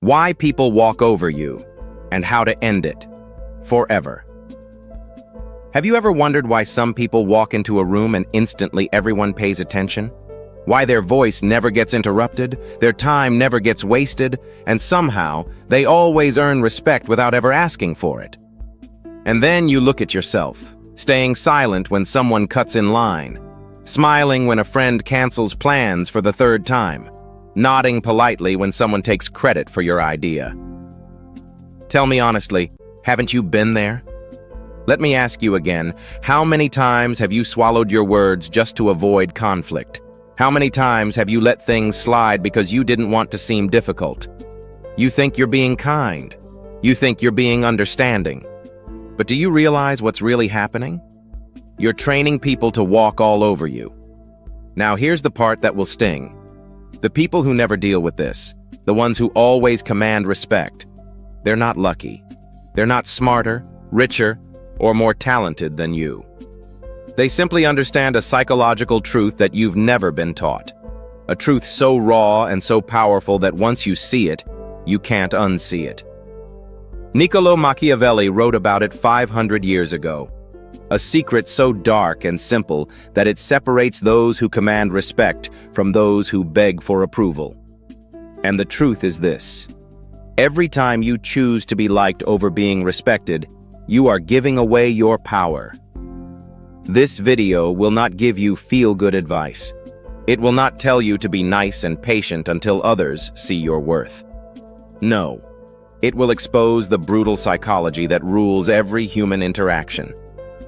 Why people walk over you, and how to end it forever. Have you ever wondered why some people walk into a room and instantly everyone pays attention? Why their voice never gets interrupted, their time never gets wasted, and somehow they always earn respect without ever asking for it? And then you look at yourself, staying silent when someone cuts in line, smiling when a friend cancels plans for the third time, nodding politely when someone takes credit for your idea. Tell me honestly, haven't you been there? Let me ask you again, how many times have you swallowed your words just to avoid conflict? How many times have you let things slide because you didn't want to seem difficult? You think you're being kind. You think you're being understanding. But do you realize what's really happening? You're training people to walk all over you. Now here's the part that will sting. The people who never deal with this, the ones who always command respect, they're not lucky. They're not smarter, richer, or more talented than you. They simply understand a psychological truth that you've never been taught. A truth so raw and so powerful that once you see it, you can't unsee it. Niccolò Machiavelli wrote about it 500 years ago. A secret so dark and simple that it separates those who command respect from those who beg for approval. And the truth is this: every time you choose to be liked over being respected, you are giving away your power. This video will not give you feel-good advice. It will not tell you to be nice and patient until others see your worth. No, it will expose the brutal psychology that rules every human interaction.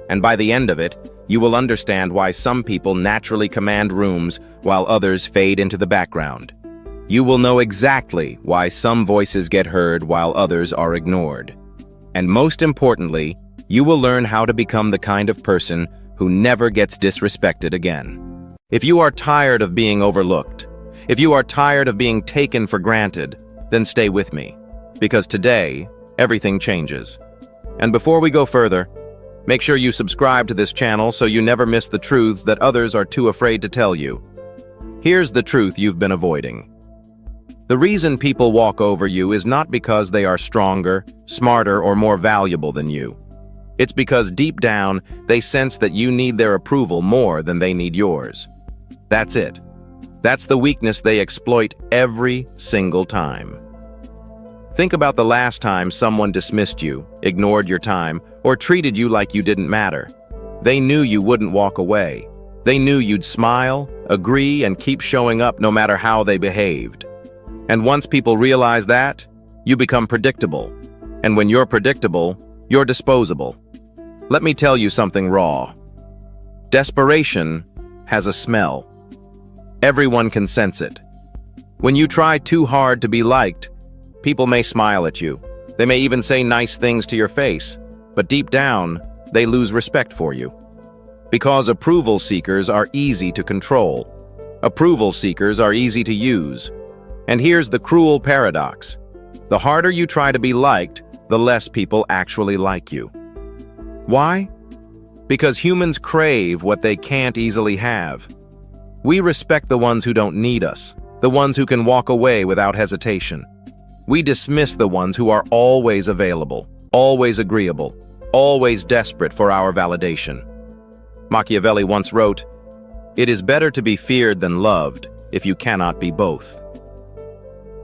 And by the end of it, you will understand why some people naturally command rooms while others fade into the background. You will know exactly why some voices get heard while others are ignored. And most importantly, you will learn how to become the kind of person who never gets disrespected again. If you are tired of being overlooked, if you are tired of being taken for granted, then stay with me, because today, everything changes. And before we go further, make sure you subscribe to this channel so you never miss the truths that others are too afraid to tell you. Here's the truth you've been avoiding. The reason people walk over you is not because they are stronger, smarter, or more valuable than you. It's because deep down, they sense that you need their approval more than they need yours. That's it. That's the weakness they exploit every single time. Think about the last time someone dismissed you, ignored your time, or treated you like you didn't matter. They knew you wouldn't walk away. They knew you'd smile, agree, and keep showing up no matter how they behaved. And once people realize that, you become predictable. And when you're predictable, you're disposable. Let me tell you something raw. Desperation has a smell. Everyone can sense it. When you try too hard to be liked, people may smile at you. They may even say nice things to your face, but deep down, they lose respect for you. Because approval seekers are easy to control. Approval seekers are easy to use. And here's the cruel paradox. The harder you try to be liked, the less people actually like you. Why? Because humans crave what they can't easily have. We respect the ones who don't need us, the ones who can walk away without hesitation. We dismiss the ones who are always available, always agreeable, always desperate for our validation. Machiavelli once wrote, "It is better to be feared than loved if you cannot be both."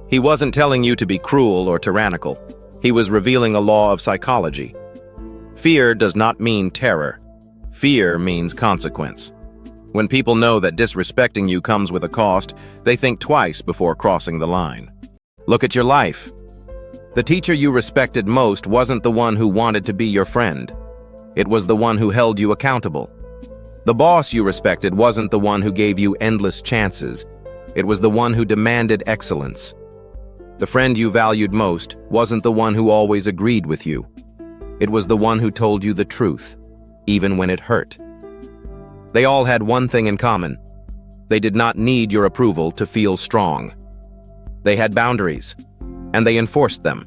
He wasn't telling you to be cruel or tyrannical. He was revealing a law of psychology. Fear does not mean terror. Fear means consequence. When people know that disrespecting you comes with a cost, they think twice before crossing the line. Look at your life. The teacher you respected most wasn't the one who wanted to be your friend. It was the one who held you accountable. The boss you respected wasn't the one who gave you endless chances. It was the one who demanded excellence. The friend you valued most wasn't the one who always agreed with you. It was the one who told you the truth, even when it hurt. They all had one thing in common. They did not need your approval to feel strong. They had boundaries, and they enforced them.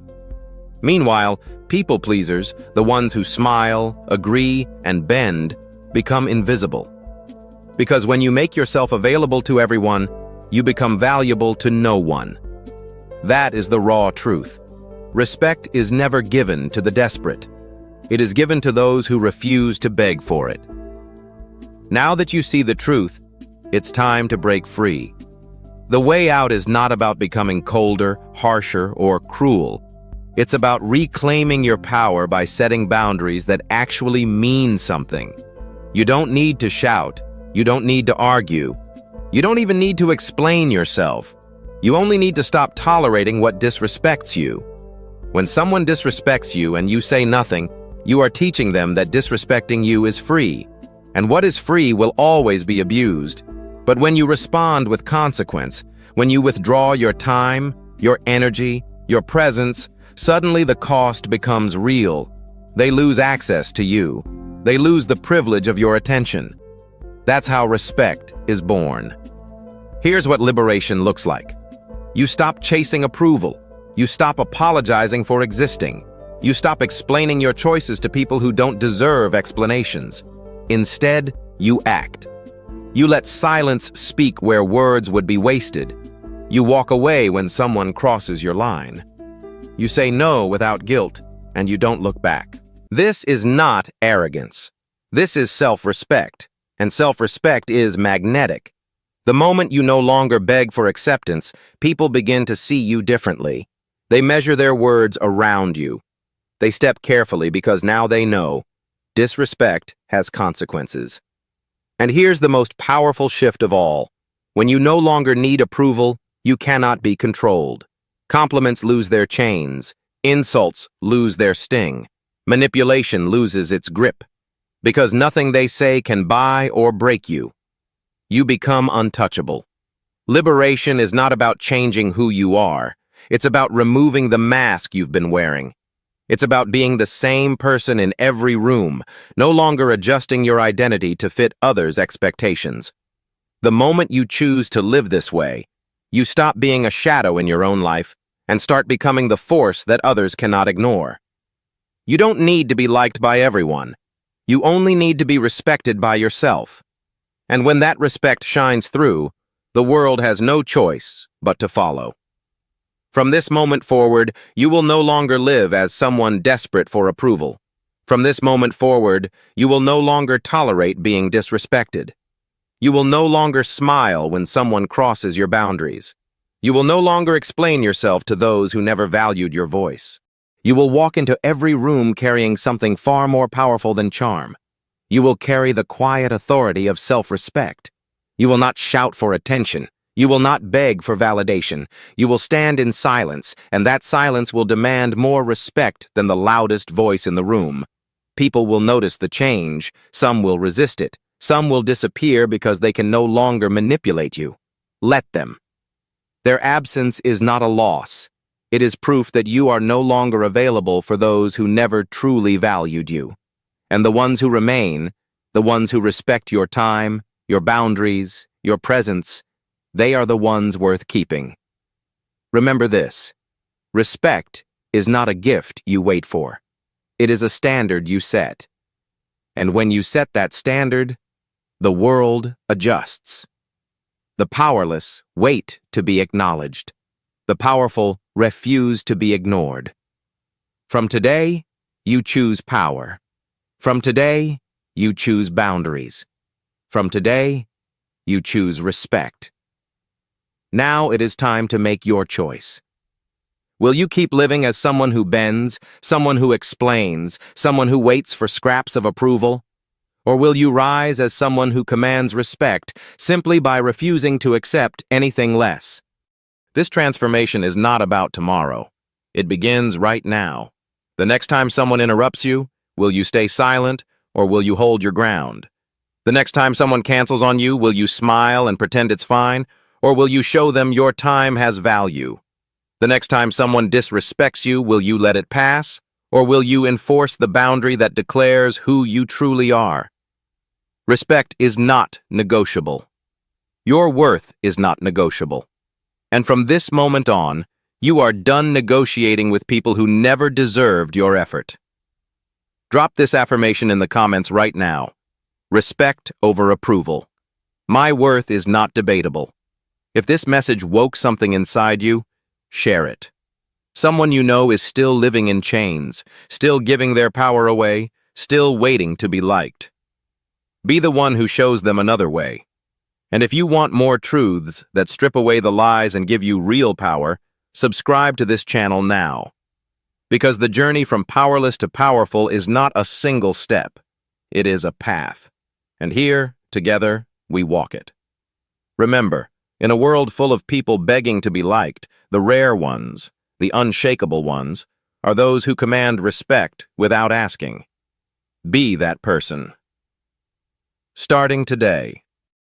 Meanwhile, people pleasers, the ones who smile, agree, and bend, become invisible. Because when you make yourself available to everyone, you become valuable to no one. That is the raw truth. Respect is never given to the desperate. It is given to those who refuse to beg for it. Now that you see the truth, it's time to break free. The way out is not about becoming colder, harsher, or cruel. It's about reclaiming your power by setting boundaries that actually mean something. You don't need to shout. You don't need to argue. You don't even need to explain yourself. You only need to stop tolerating what disrespects you. When someone disrespects you and you say nothing, you are teaching them that disrespecting you is free. And what is free will always be abused. But when you respond with consequence, when you withdraw your time, your energy, your presence, suddenly the cost becomes real. They lose access to you. They lose the privilege of your attention. That's how respect is born. Here's what liberation looks like. You stop chasing approval. You stop apologizing for existing. You stop explaining your choices to people who don't deserve explanations. Instead, you act. You let silence speak where words would be wasted. You walk away when someone crosses your line. You say no without guilt, and you don't look back. This is not arrogance. This is self-respect, and self-respect is magnetic. The moment you no longer beg for acceptance, people begin to see you differently. They measure their words around you. They step carefully because now they know disrespect has consequences. And here's the most powerful shift of all. When you no longer need approval, you cannot be controlled. Compliments lose their chains. Insults lose their sting. Manipulation loses its grip. Because nothing they say can buy or break you. You become untouchable. Liberation is not about changing who you are. It's about removing the mask you've been wearing. It's about being the same person in every room, no longer adjusting your identity to fit others' expectations. The moment you choose to live this way, you stop being a shadow in your own life and start becoming the force that others cannot ignore. You don't need to be liked by everyone. You only need to be respected by yourself. And when that respect shines through, the world has no choice but to follow. From this moment forward, you will no longer live as someone desperate for approval. From this moment forward, you will no longer tolerate being disrespected. You will no longer smile when someone crosses your boundaries. You will no longer explain yourself to those who never valued your voice. You will walk into every room carrying something far more powerful than charm. You will carry the quiet authority of self-respect. You will not shout for attention. You will not beg for validation. You will stand in silence, and that silence will demand more respect than the loudest voice in the room. People will notice the change. Some will resist it. Some will disappear because they can no longer manipulate you. Let them. Their absence is not a loss. It is proof that you are no longer available for those who never truly valued you. And the ones who remain, the ones who respect your time, your boundaries, your presence, they are the ones worth keeping. Remember this: respect is not a gift you wait for. It is a standard you set. And when you set that standard, the world adjusts. The powerless wait to be acknowledged. The powerful refuse to be ignored. From today, you choose power. From today, you choose boundaries. From today, you choose respect. Now it is time to make your choice. Will you keep living as someone who bends, someone who explains, someone who waits for scraps of approval? Or will you rise as someone who commands respect simply by refusing to accept anything less? This transformation is not about tomorrow. It begins right now. The next time someone interrupts you, will you stay silent or will you hold your ground? The next time someone cancels on you, will you smile and pretend it's fine, or will you show them your time has value? The next time someone disrespects you, will you let it pass, or will you enforce the boundary that declares who you truly are? Respect is not negotiable. Your worth is not negotiable. And from this moment on, you are done negotiating with people who never deserved your effort. Drop this affirmation in the comments right now. Respect over approval. My worth is not debatable. If this message woke something inside you, share it. Someone you know is still living in chains, still giving their power away, still waiting to be liked. Be the one who shows them another way. And if you want more truths that strip away the lies and give you real power, subscribe to this channel now. Because the journey from powerless to powerful is not a single step. It is a path. And here, together, we walk it. Remember, in a world full of people begging to be liked, the rare ones, the unshakable ones, are those who command respect without asking. Be that person. Starting today.